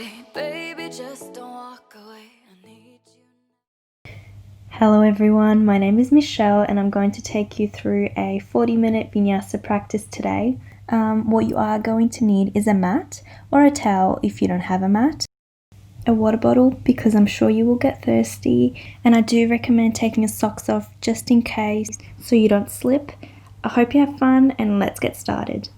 away, baby, just don't walk away. I need you. Hello everyone, my name is Michelle and I'm going to take you through a 40-minute vinyasa practice today. What you are going to need is a mat or a towel if you don't have a mat, a water bottle because I'm sure you will get thirsty, and I do recommend taking your socks off just in case so you don't slip. I hope you have fun and let's get started.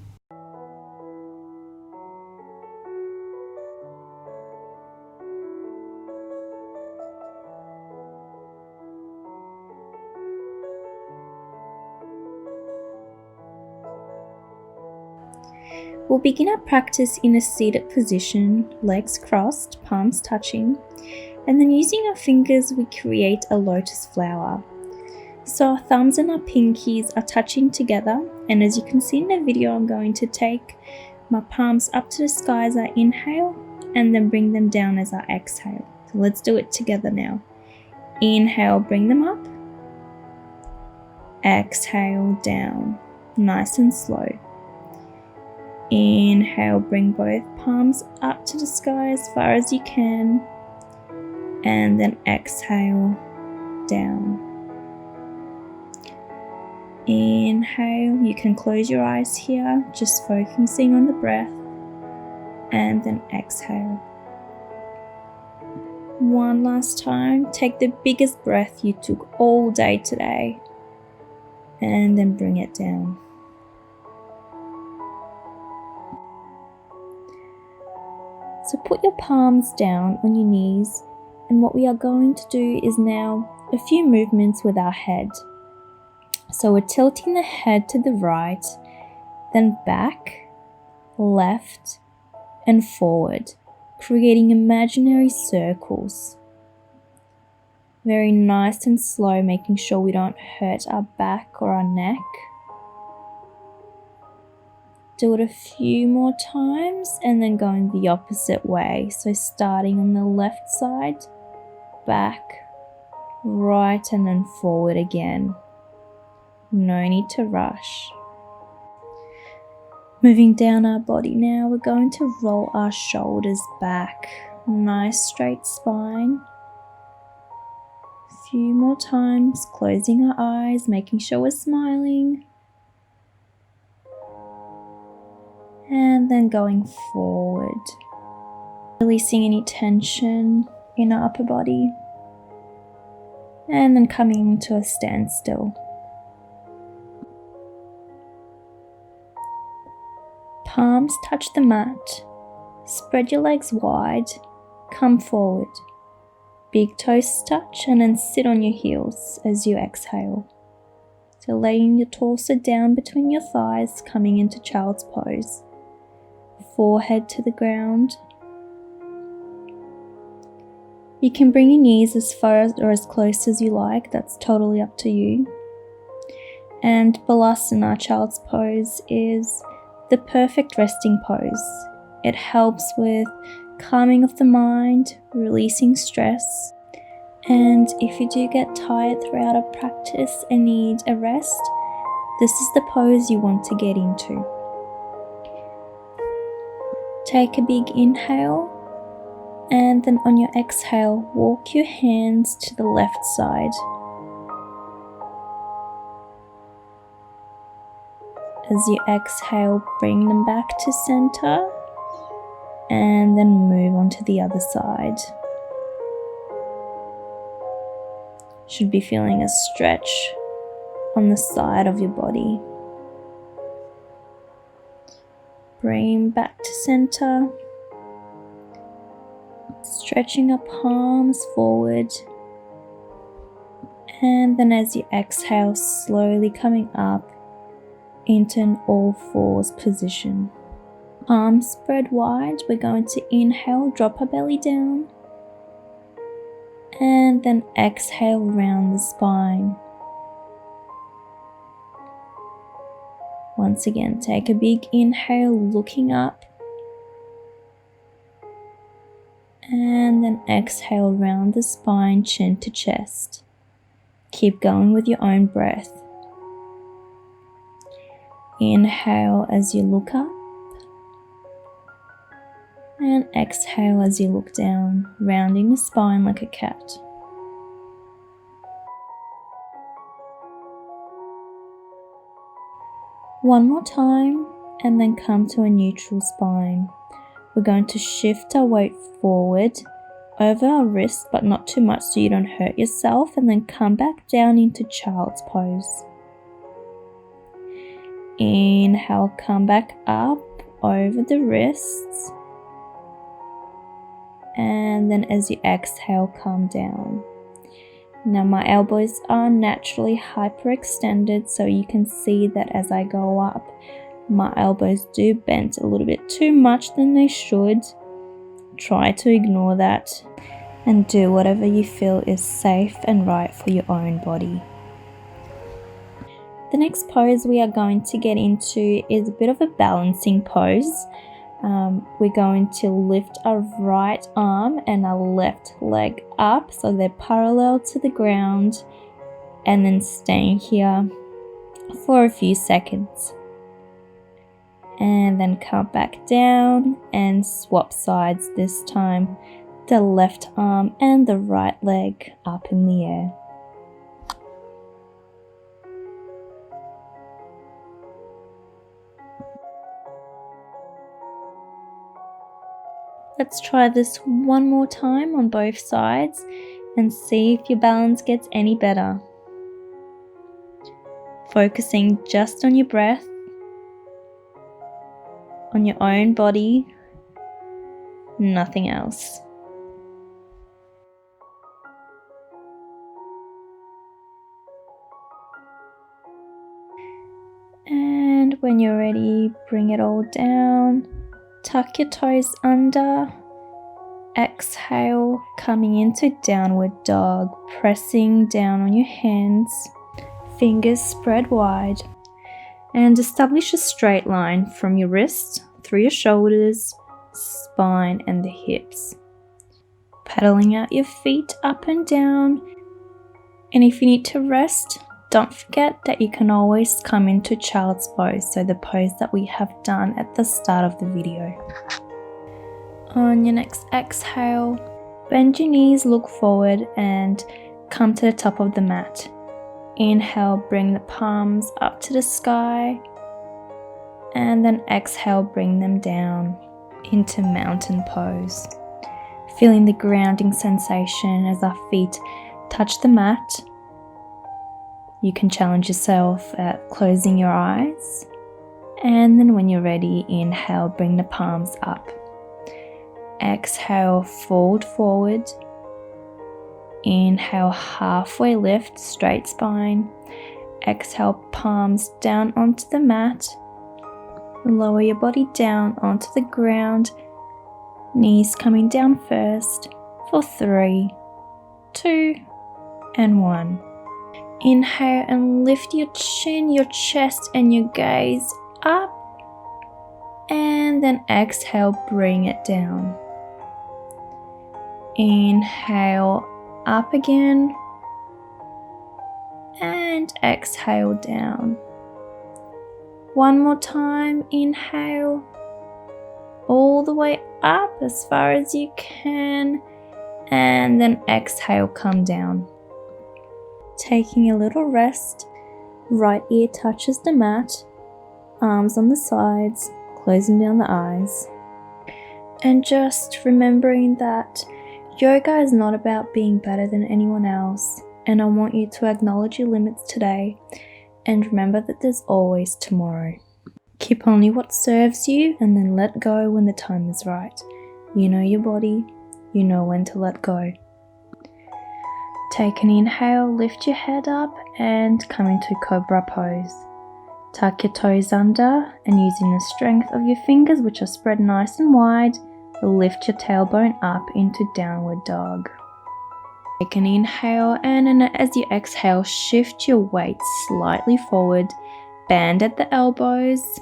We'll begin our practice in a seated position, legs crossed, palms touching, and then using our fingers we create a lotus flower. So our thumbs and our pinkies are touching together, and as you can see in the video, I'm going to take my palms up to the sky as I inhale and then bring them down as I exhale. So let's do it together now. Inhale, bring them up. Exhale, down. Nice and slow. Inhale, bring both palms up to the sky as far as you can, and then exhale, down. Inhale, you can close your eyes here, just focusing on the breath, and then exhale. One last time, take the biggest breath you took all day today, and then bring it down. So put your palms down on your knees, and what we are going to do is now a few movements with our head. So we're tilting the head to the right, then back, left, and forward, creating imaginary circles. Very nice and slow, making sure we don't hurt our back or our neck. Do it a few more times and then going the opposite way. So starting on the left side, back, right, and then forward again. No need to rush. Moving down our body now, we're going to roll our shoulders back. Nice straight spine. A few more times, closing our eyes, making sure we're smiling. And then going forward, releasing any tension in our upper body, and then coming to a standstill. Palms touch the mat, spread your legs wide, come forward, big toes touch, and then sit on your heels as you exhale. So laying your torso down between your thighs, coming into child's pose. Forehead to the ground. You can bring your knees as far or as close as you like, that's totally up to you. And Balasana, child's pose, is the perfect resting pose. It helps with calming of the mind, releasing stress, and if you do get tired throughout a practice and need a rest, this is the pose you want to get into. Take a big inhale, and then on your exhale, walk your hands to the left side. As you exhale, bring them back to center, and then move on to the other side. Should be feeling a stretch on the side of your body. Bring back to center, stretching our palms forward, and then as you exhale, slowly coming up into an all fours position. Arms spread wide, we're going to inhale, drop our belly down, and then exhale, round the spine. Once again, take a big inhale, looking up, and then exhale, round the spine, chin to chest. Keep going with your own breath. Inhale as you look up, And exhale as you look down, rounding the spine like a cat. One more time, and then come to a neutral spine. We're going to shift our weight forward over our wrist, but not too much so you don't hurt yourself, and then come back down into child's pose. Inhale, come back up over the wrists, and then as you exhale, come down. Now my elbows are naturally hyperextended, so you can see that as I go up, my elbows do bend a little bit too much than they should. Try to ignore that and do whatever you feel is safe and right for your own body. The next pose we are going to get into is a bit of a balancing pose. We're going to lift our right arm and our left leg up so they're parallel to the ground, and then staying here for a few seconds. And then come back down and swap sides this time. The left arm and the right leg up in the air. Let's try this one more time on both sides and see if your balance gets any better. Focusing just on your breath, on your own body, nothing else. And when you're ready, bring it all down. Tuck your toes under. Exhale, coming into downward dog, pressing down on your hands, fingers spread wide, and establish a straight line from your wrist through your shoulders, spine, and the hips. Pedaling out your feet up and down, and if you need to rest, don't forget that you can always come into child's pose, so the pose that we have done at the start of the video. On your next exhale, bend your knees, look forward, and come to the top of the mat. Inhale, bring the palms up to the sky, and then exhale, bring them down into mountain pose. Feeling the grounding sensation as our feet touch the mat. You can challenge yourself at closing your eyes, and then when you're ready, inhale, bring the palms up. Exhale, fold forward. Inhale, halfway lift, straight spine. Exhale, palms down onto the mat. Lower your body down onto the ground. Knees coming down first for 3, 2, and 1. Inhale and lift your chin, your chest, and your gaze up. And then exhale, bring it down. Inhale, up again. And exhale, down. One more time, inhale. All the way up as far as you can. And then exhale, come down. Taking a little rest. Right ear touches the mat. Arms on the sides. Closing down the eyes. And just remembering that yoga is not about being better than anyone else, and I want you to acknowledge your limits today and remember that there's always tomorrow. Keep only what serves you and then let go when the time is right. You know your body, you know when to let go. Take an inhale, lift your head up and come into Cobra pose. Tuck your toes under and using the strength of your fingers, which are spread nice and wide, lift your tailbone up into downward dog. Take an inhale and as you exhale, shift your weight slightly forward, bend at the elbows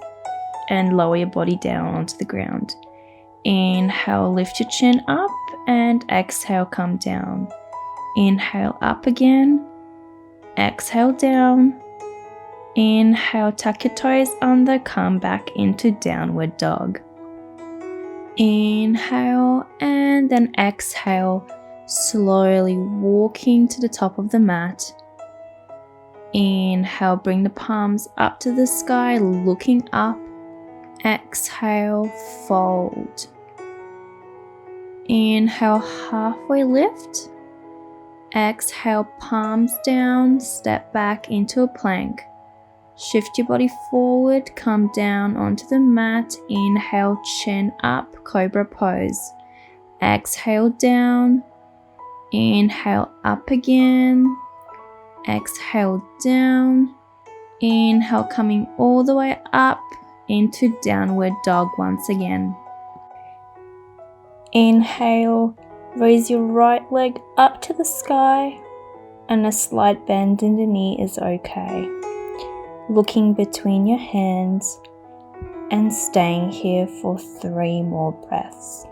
and lower your body down onto the ground. Inhale, lift your chin up and exhale, come down. Inhale, up again. Exhale, down. Inhale, tuck your toes under, come back into downward dog. Inhale and then exhale, slowly walking to the top of the mat. Inhale, bring the palms up to the sky, looking up. Exhale, fold. Inhale, halfway lift. Exhale, palms down, step back into a plank. Shift your body forward, come down onto the mat. Inhale, chin up, cobra pose. Exhale, down. Inhale, up again. Exhale, down. Inhale, coming all the way up into downward dog once again. Inhale, raise your right leg up to the sky, and a slight bend in the knee is okay. Looking between your hands and staying here for 3 more breaths.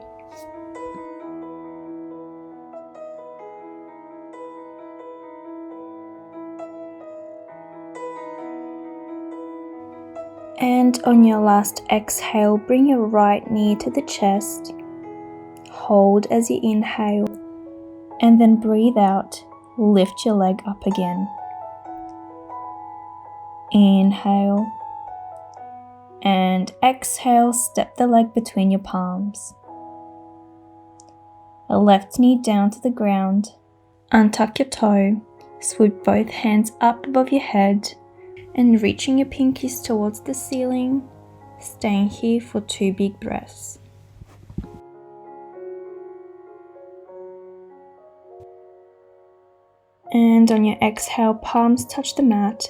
And on your last exhale, bring your right knee to the chest. Hold as you inhale, and then breathe out. Lift your leg up again. Inhale and exhale, step the leg between your palms. A left knee down to the ground. Untuck your toe, swoop both hands up above your head, and reaching your pinkies towards the ceiling, staying here for 2 big breaths. And on your exhale, palms touch the mat.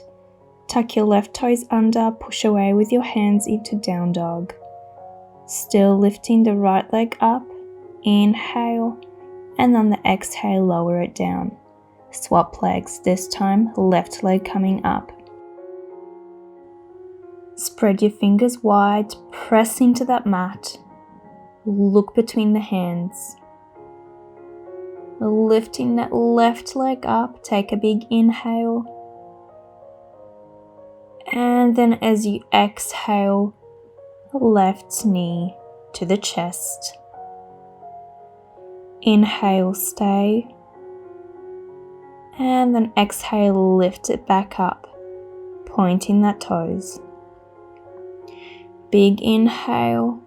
Tuck your left toes under, push away with your hands into down dog. Still lifting the right leg up, inhale, and on the exhale, lower it down. Swap legs, this time left leg coming up. Spread your fingers wide, press into that mat. Look between the hands. Lifting that left leg up, take a big inhale. And then as you exhale, left knee to the chest. Inhale, stay. And then exhale, lift it back up, pointing that toes. Big inhale.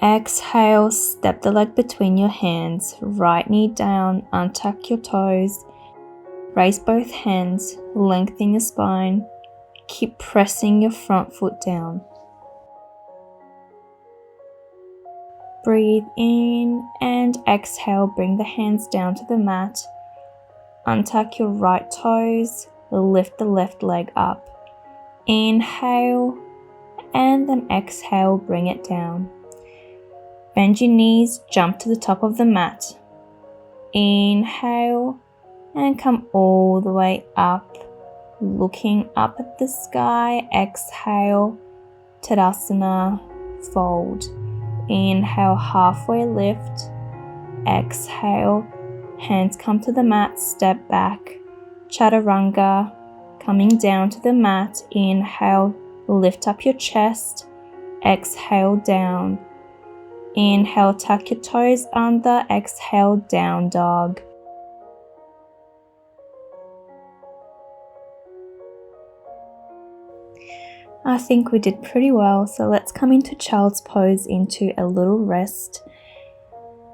Exhale, step the leg between your hands, right knee down, untuck your toes. Raise both hands, lengthen your spine. Keep pressing your front foot down. Breathe in and exhale, bring the hands down to the mat. Untuck your right toes, lift the left leg up. Inhale and then exhale, bring it down. Bend your knees, jump to the top of the mat. Inhale and come all the way up, looking up at the sky. Exhale, Tadasana, fold. Inhale, halfway lift. Exhale, hands come to the mat, step back. Chaturanga, coming down to the mat. Inhale, lift up your chest. Exhale, down. Inhale, tuck your toes under. Exhale, down dog. I think we did pretty well, so let's come into child's pose into a little rest.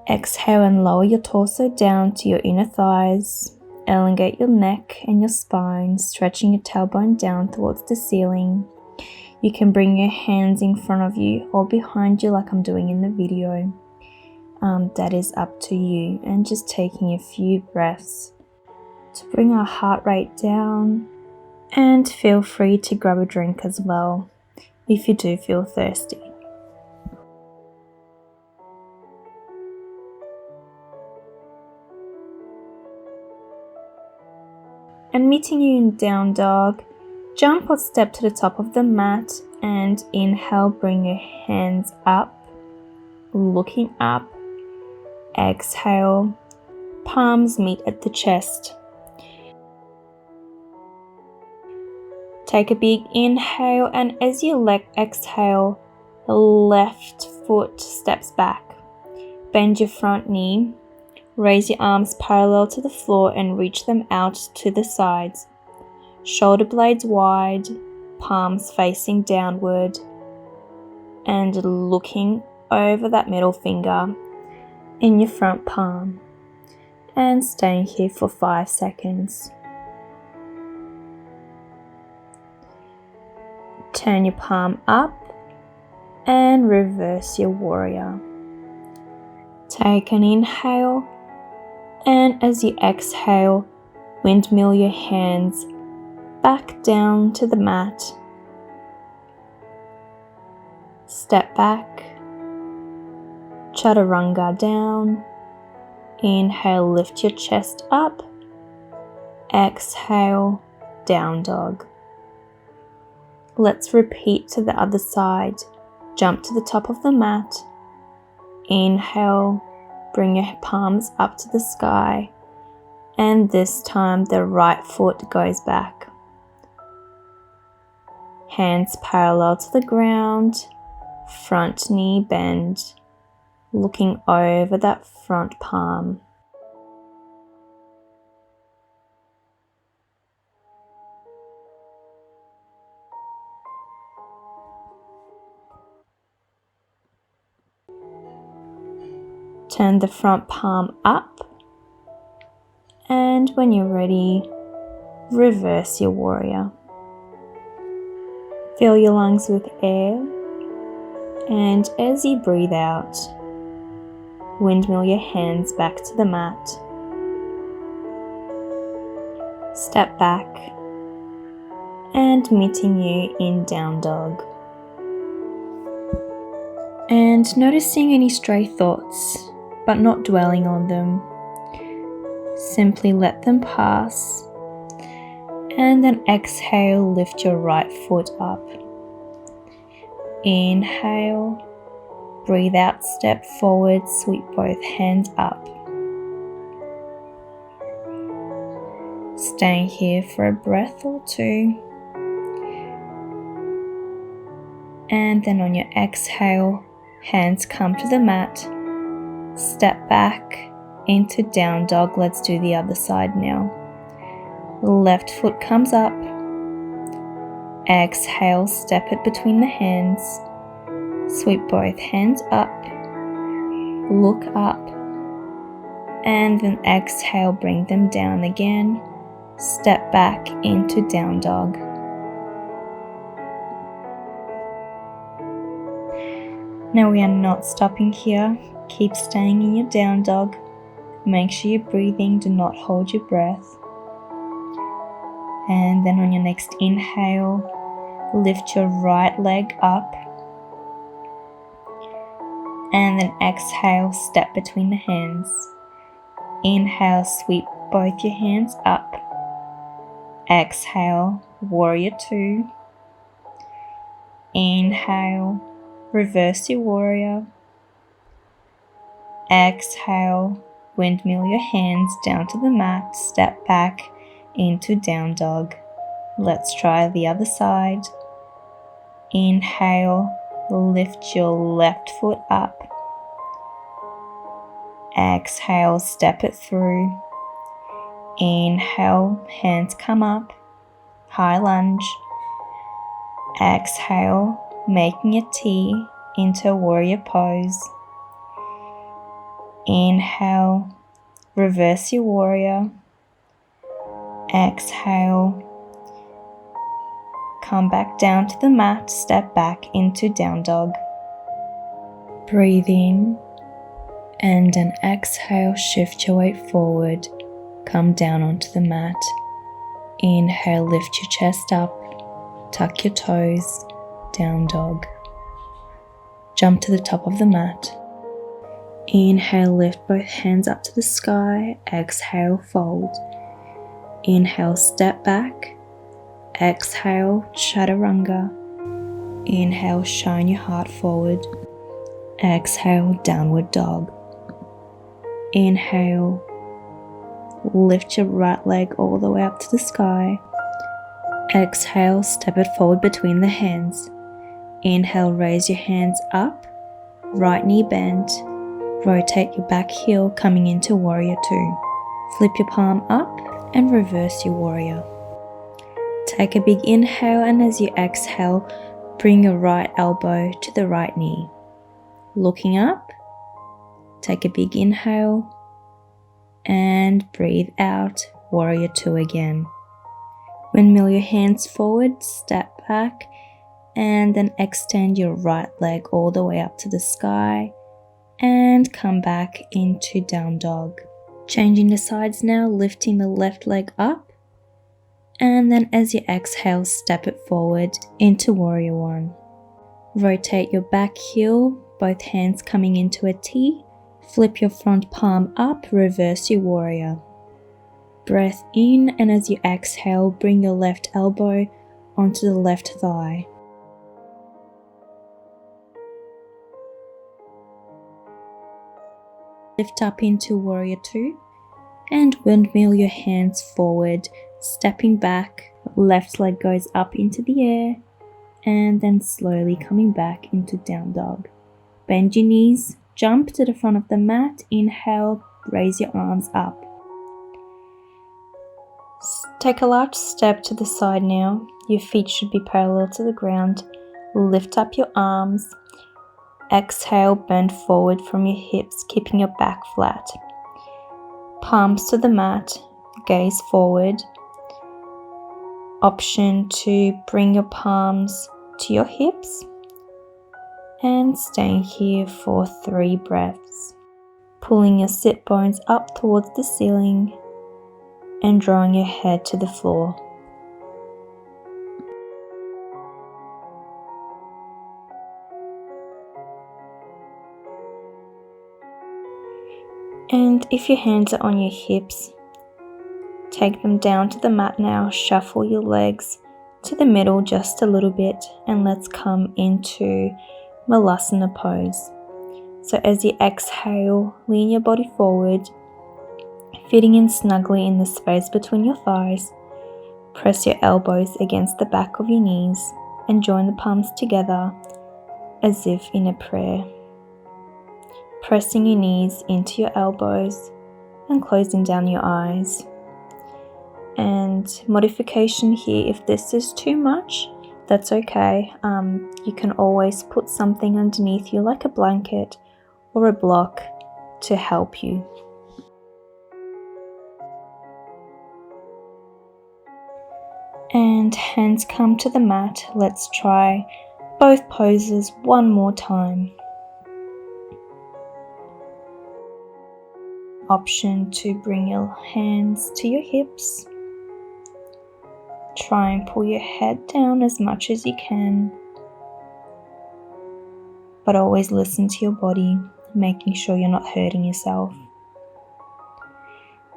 Exhale and lower your torso down to your inner thighs. Elongate your neck and your spine, stretching your tailbone down towards the ceiling. You can bring your hands in front of you or behind you like I'm doing in the video. That is up to you, and just taking a few breaths to bring our heart rate down. And feel free to grab a drink as well if you do feel thirsty. And meeting you in down dog, jump or step to the top of the mat and inhale, bring your hands up, looking up. Exhale, palms meet at the chest. Take a big inhale, and as you exhale, left foot steps back. Bend your front knee. Raise your arms parallel to the floor and reach them out to the sides. Shoulder blades wide, palms facing downward, and looking over that middle finger in your front palm. And staying here for 5 seconds. Turn your palm up and reverse your warrior. Take an inhale, and as you exhale, windmill your hands back down to the mat. Step back, chaturanga down. Inhale, lift your chest up. Exhale, down dog. Let's repeat to the other side. Jump to the top of the mat. Inhale, bring your palms up to the sky. And this time the right foot goes back. Hands parallel to the ground. Front knee bend. Looking over that front palm. Turn the front palm up, and when you're ready, reverse your warrior. Fill your lungs with air, and as you breathe out, windmill your hands back to the mat. Step back and meeting you in down dog. And noticing any stray thoughts, but not dwelling on them. Simply let them pass. And then exhale, lift your right foot up. Inhale. Breathe out, step forward, sweep both hands up. Staying here for a breath or two. And then on your exhale, hands come to the mat. Step back into down dog. Let's do the other side now. Left foot comes up. Exhale, step it between the hands. Sweep both hands up, look up, and then exhale, bring them down again. Step back into down dog. Now we are not stopping here. Keep staying in your down dog. Make sure you're breathing, do not hold your breath. And then on your next inhale, lift your right leg up. And then exhale, step between the hands. Inhale, sweep both your hands up. Exhale, warrior two. Inhale, reverse your warrior. Exhale, windmill your hands down to the mat, step back into down dog. Let's try the other side. Inhale, lift your left foot up. Exhale, step it through. Inhale, hands come up, high lunge. Exhale, making a T into a warrior pose. Inhale, reverse your warrior. Exhale, come back down to the mat, step back into down dog. Breathe in, and then exhale, shift your weight forward, come down onto the mat. Inhale, lift your chest up, tuck your toes, down dog. Jump to the top of the mat. Inhale, lift both hands up to the sky. Exhale, fold. Inhale, step back. Exhale, chaturanga. Inhale, shine your heart forward. Exhale, downward dog. Inhale, lift your right leg all the way up to the sky. Exhale, step it forward between the hands. Inhale, raise your hands up right knee bent, rotate your back heel coming into warrior two. Flip your palm up and reverse your warrior. Take a big inhale, and as you exhale, bring your right elbow to the right knee. Looking up, take a big inhale and breathe out, warrior two again. Windmill your hands forward, step back, and then extend your right leg all the way up to the sky and come back into down dog. Changing the sides now, lifting the left leg up, and then as you exhale, step it forward into warrior one. Rotate your back heel, both hands coming into a T. Flip your front palm up, reverse your warrior. Breath in, and as you exhale, bring your left elbow onto the left thigh. Lift up into warrior two and windmill your hands forward, stepping back. Left leg goes up into the air and then slowly coming back into down dog. Bend your knees, jump to the front of the mat, inhale, raise your arms up. Take a large step to the side now. Your feet should be parallel to the ground. Lift up your arms. Exhale, bend forward from your hips, keeping your back flat. Palms to the mat, gaze forward. Option to bring your palms to your hips and staying here for 3 breaths. Pulling your sit bones up towards the ceiling and drawing your head to the floor. And if your hands are on your hips, take them down to the mat now. Shuffle your legs to the middle just a little bit, and let's come into Malasana pose. So as you exhale, lean your body forward, fitting in snugly in the space between your thighs. Press your elbows against the back of your knees and join the palms together as if in a prayer. Pressing your knees into your elbows and closing down your eyes. And modification here, if this is too much, that's okay. You can always put something underneath you like a blanket or a block to help you. And hands come to the mat. Let's try both poses one more time. Option to bring your hands to your hips. Try and pull your head down as much as you can, but always listen to your body, making sure you're not hurting yourself.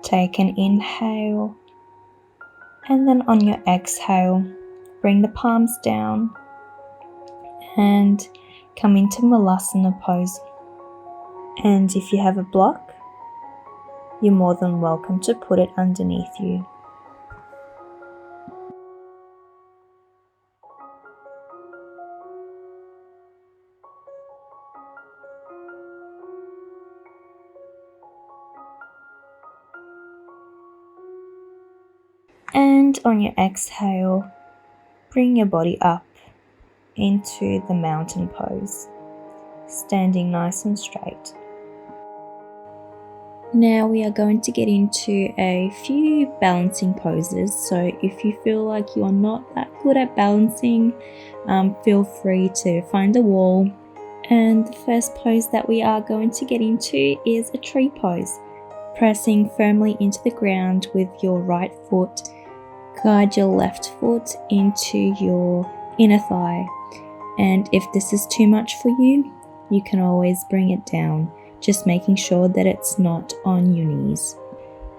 Take an inhale, and then on your exhale, bring the palms down and come into Malasana pose. And if you have a block, you're more than welcome to put it underneath you. And on your exhale, bring your body up into the mountain pose, standing nice and straight. Now we are going to get into a few balancing poses. So if you feel like you are not that good at balancing, feel free to find a wall. And the first pose that we are going to get into is a tree pose. Pressing firmly into the ground with your right foot, guide your left foot into your inner thigh. And if this is too much for you, you can always bring it down, just making sure that it's not on your knees.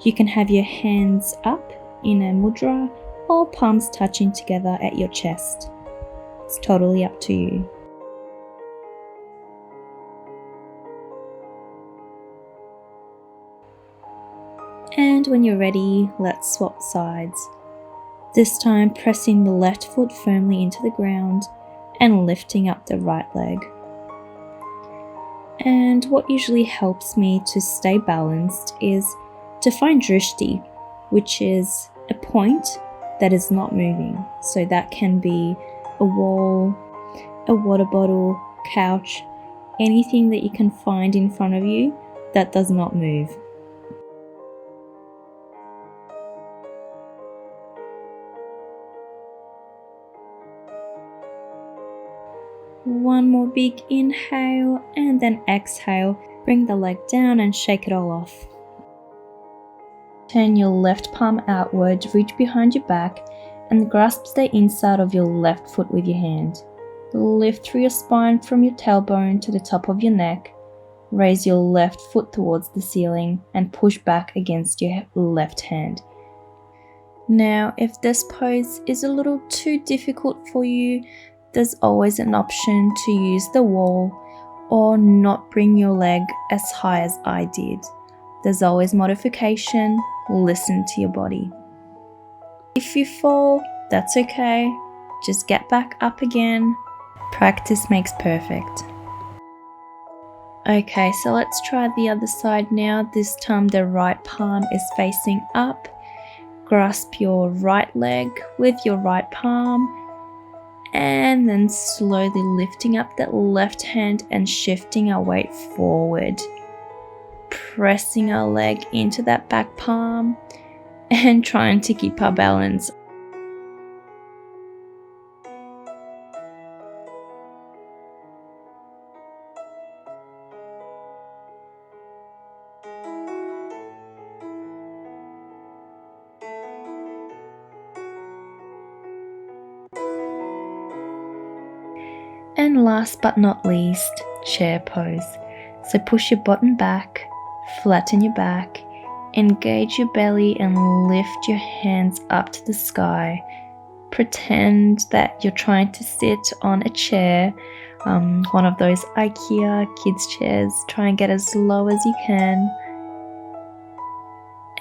You can have your hands up in a mudra or palms touching together at your chest. It's totally up to you. And when you're ready, let's swap sides. This time pressing the left foot firmly into the ground and lifting up the right leg. And what usually helps me to stay balanced is to find drishti, which is a point that is not moving. So that can be a wall, a water bottle, couch, anything that you can find in front of you that does not move. One more big inhale and then exhale. Bring the leg down and shake it all off. Turn your left palm outward, reach behind your back and grasp the inside of your left foot with your hand. Lift through your spine from your tailbone to the top of your neck. Raise your left foot towards the ceiling and push back against your left hand. Now, if this pose is a little too difficult for you, there's always an option to use the wall or not bring your leg as high as I did. There's always modification. Listen to your body. If you fall, that's okay. Just get back up again. Practice makes perfect. Okay, so let's try the other side now. This time the right palm is facing up. Grasp your right leg with your right palm and then slowly lifting up that left hand and shifting our weight forward. Pressing our leg into that back palm and trying to keep our balance. And last but not least, chair pose. So push your bottom back, flatten your back, engage your belly and lift your hands up to the sky. Pretend that you're trying to sit on a chair, one of those IKEA kids chairs. Try and get as low as you can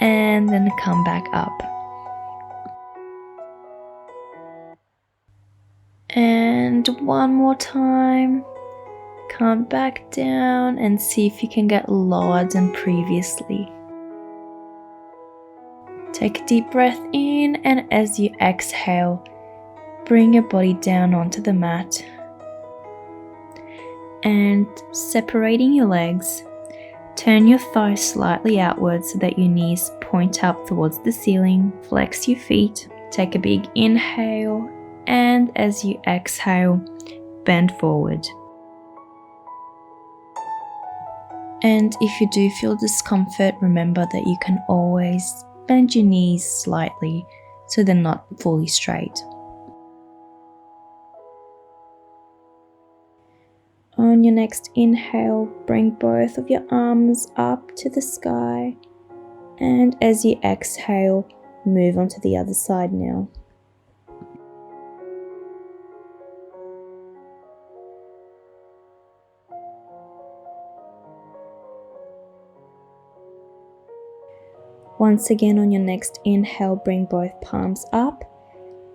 and then come back up. And one more time. Come back down and see if you can get lower than previously. Take a deep breath in and as you exhale, bring your body down onto the mat. And separating your legs, turn your thighs slightly outwards so that your knees point up towards the ceiling. Flex your feet, take a big inhale and as you exhale, bend forward. And if you do feel discomfort, remember that you can always bend your knees slightly so they're not fully straight. On your next inhale, bring both of your arms up to the sky. And as you exhale, move on to the other side now. Once again, on your next inhale, bring both palms up.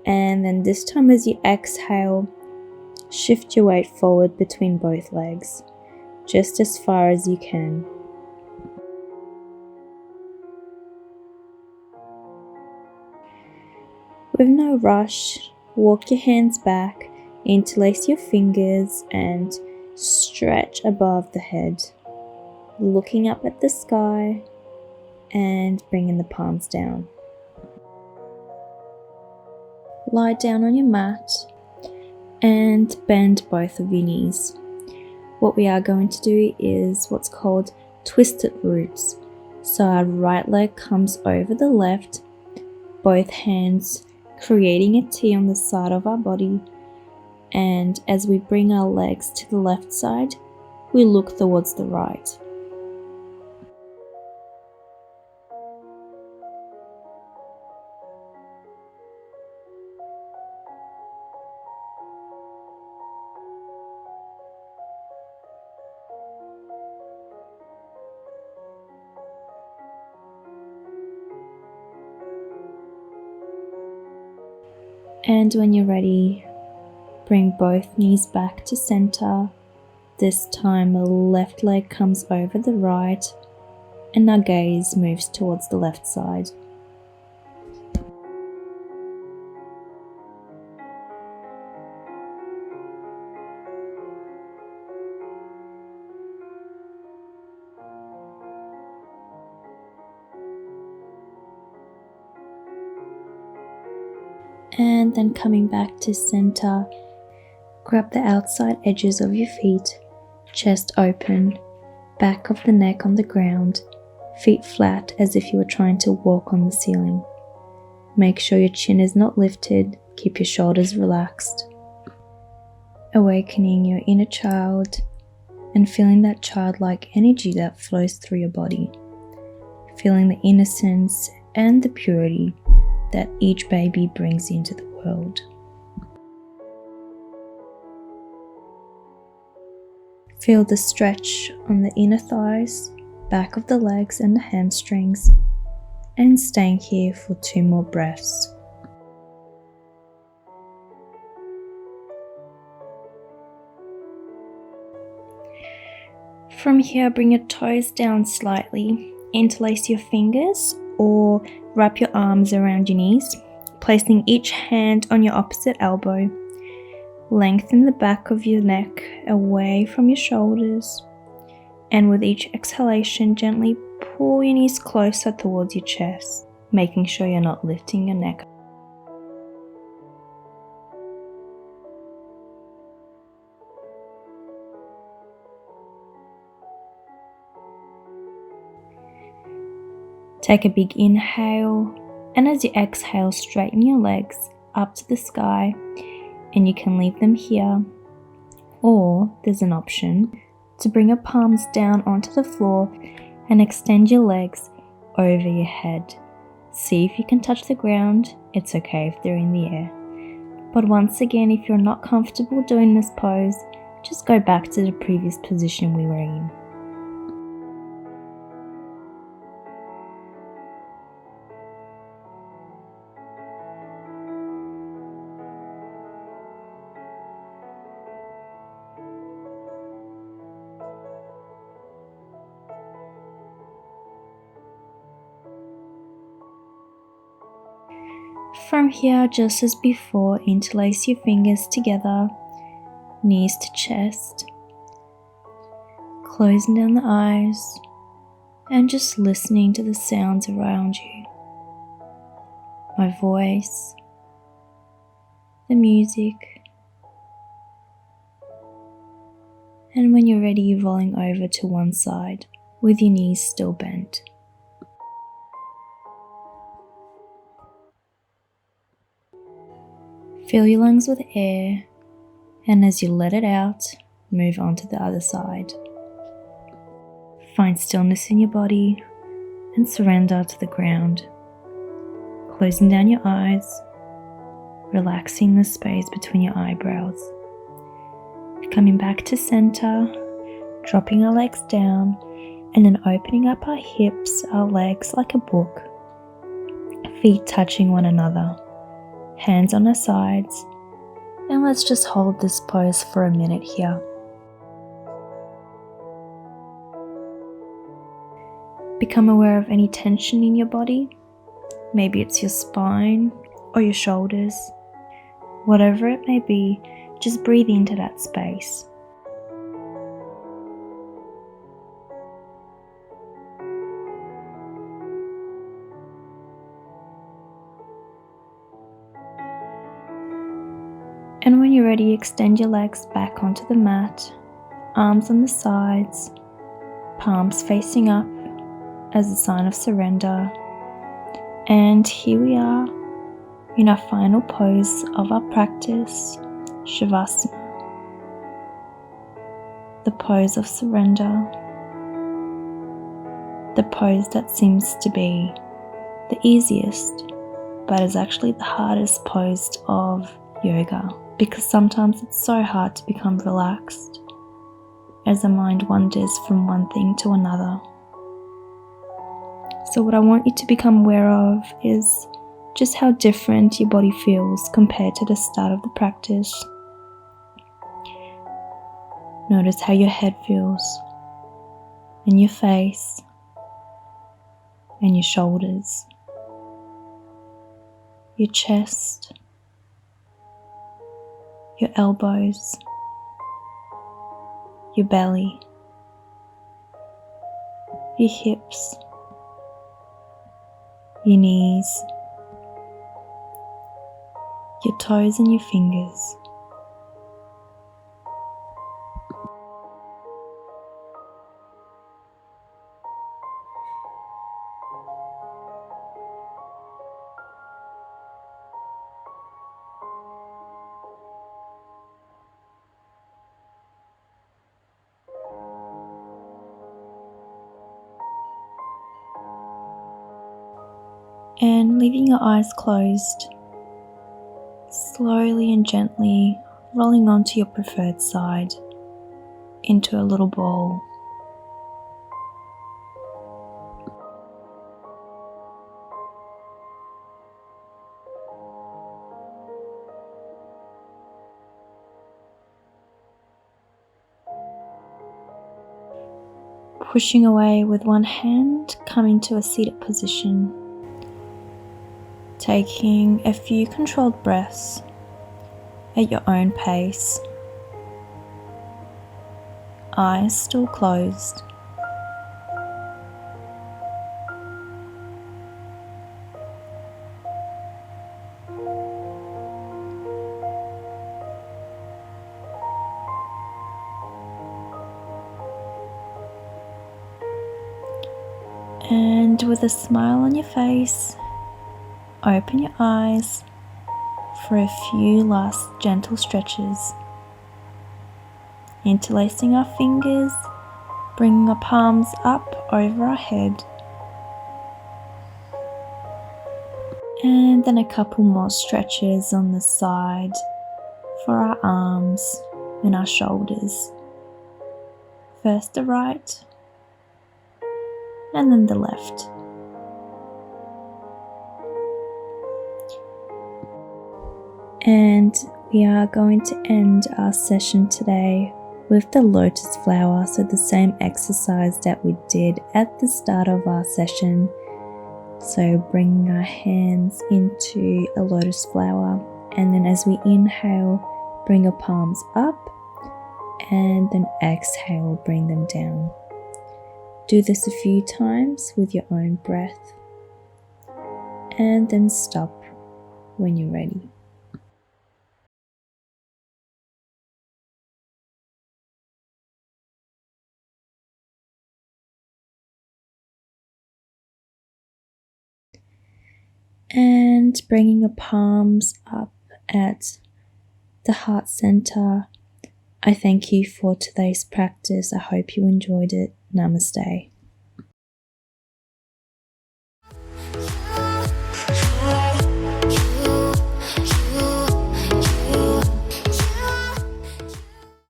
And then this time as you exhale, shift your weight forward between both legs, just as far as you can. With no rush, walk your hands back, interlace your fingers and stretch above the head, looking up at the sky and bringing the palms down. Lie down on your mat and bend both of your knees. What we are going to do is what's called twisted roots. So our right leg comes over the left, both hands creating a T on the side of our body, and as we bring our legs to the left side, we look towards the right. And when you're ready, bring both knees back to center This time the left leg comes over the right and our gaze moves towards the left side. And then coming back to center, grab the outside edges of your feet, chest open, back of the neck on the ground, feet flat as if you were trying to walk on the ceiling. Make sure your chin is not lifted, keep your shoulders relaxed. Awakening your inner child and feeling that childlike energy that flows through your body. Feeling the innocence and the purity that each baby brings into the world. Feel the stretch on the inner thighs, back of the legs and the hamstrings, and staying here for 2 more breaths. From here, bring your toes down slightly, interlace your fingers or wrap your arms around your knees, placing each hand on your opposite elbow. Lengthen the back of your neck away from your shoulders, and with each exhalation, gently pull your knees closer towards your chest, making sure you're not lifting your neck. Take a big inhale, and as you exhale, straighten your legs up to the sky, and you can leave them here, or there's an option to bring your palms down onto the floor and extend your legs over your head. See if you can touch the ground. It's okay if they're in the air. But once again, if you're not comfortable doing this pose, just go back to the previous position we were in. From here, just as before, interlace your fingers together, knees to chest, closing down the eyes, and just listening to the sounds around you. My voice, the music, and when you're ready, you're rolling over to one side with your knees still bent. Fill your lungs with air, and as you let it out, move on to the other side. Find stillness in your body and surrender to the ground. Closing down your eyes, relaxing the space between your eyebrows. Coming back to center, dropping our legs down, and then opening up our hips, our legs like a book. Feet touching one another. Hands on our sides, and let's just hold this pose for a minute here. Become aware of any tension in your body. Maybe it's your spine or your shoulders. Whatever it may be, just breathe into that space. And when you're ready, extend your legs back onto the mat, arms on the sides, palms facing up as a sign of surrender. And here we are in our final pose of our practice, Shavasana, the pose of surrender, the pose that seems to be the easiest, but is actually the hardest pose of yoga. Because sometimes it's so hard to become relaxed as the mind wanders from one thing to another. So what I want you to become aware of is just how different your body feels compared to the start of the practice. Notice how your head feels, and your face, and your shoulders, your chest, your elbows, your belly, your hips, your knees, your toes and your fingers. And leaving your eyes closed, slowly and gently rolling onto your preferred side into a little ball. Pushing away with one hand, coming to a seated position. Taking a few controlled breaths at your own pace. Eyes still closed. And with a smile on your face, open your eyes for a few last gentle stretches. Interlacing our fingers, bringing our palms up over our head. And then a couple more stretches on the side for our arms and our shoulders. First the right, and then the left. And we are going to end our session today with the lotus flower, so the same exercise that we did at the start of our session. So bringing our hands into a lotus flower, and then as we inhale, bring your palms up, and then exhale, bring them down. Do this a few times with your own breath, and then stop when you're ready. And bringing your palms up at the heart center. I thank you for today's practice. I hope you enjoyed it. Namaste. You